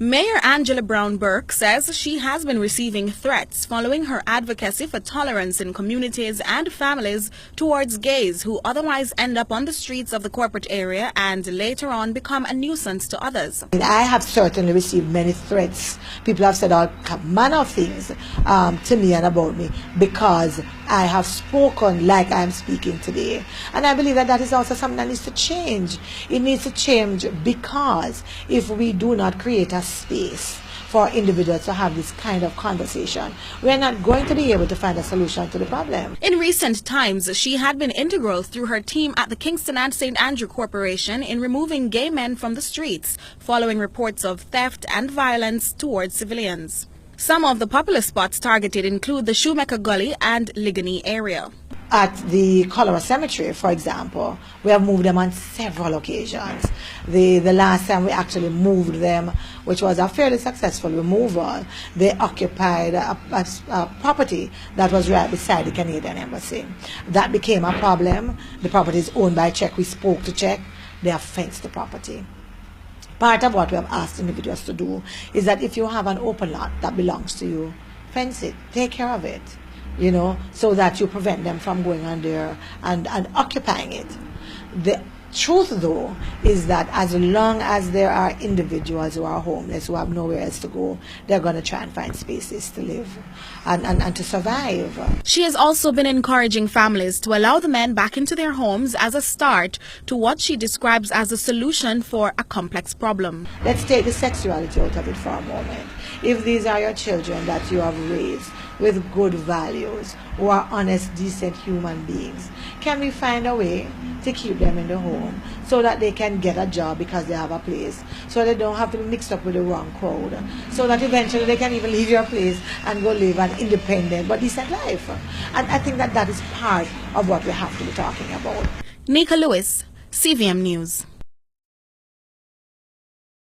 Mayor Angela Brown-Burke says she has been receiving threats following her advocacy for tolerance in communities and families towards gays who otherwise end up on the streets of the corporate area and later on become a nuisance to others. I have certainly received many threats. People have said all manner of things to me and about me because I have spoken like I am speaking today. And I believe that that is also something that needs to change. It needs to change because if we do not create a space for individuals to have this kind of conversation, we are not going to be able to find a solution to the problem. In recent times, she had been integral through her team at the Kingston and St. Andrew Corporation in removing gay men from the streets, following reports of theft and violence towards civilians. Some of the popular spots targeted include the Shoemaker Gully and Ligony area. At the Cholera Cemetery, for example, we have moved them on several occasions. The last time we actually moved them, which was a fairly successful removal, they occupied a property that was right beside the Canadian Embassy. That became a problem. The property is owned by Czech. We spoke to Czech. They have fenced the property. Part of what we have asked individuals to do is that if you have an open lot that belongs to you, fence it, take care of it, you know, so that you prevent them from going on there and occupying it. The truth, though, is that as long as there are individuals who are homeless, who have nowhere else to go, they're going to try and find spaces to live and to survive. She has also been encouraging families to allow the men back into their homes as a start to what she describes as a solution for a complex problem. Let's take the sexuality out of it for a moment. If these are your children that you have raised with good values, who are honest, decent human beings, can we find a way to keep them in the home so that they can get a job because they have a place, so they don't have to be mixed up with the wrong crowd, so that eventually they can even leave your place and go live an independent but decent life? And I think that that is part of what we have to be talking about. Nika Lewis, CVM News.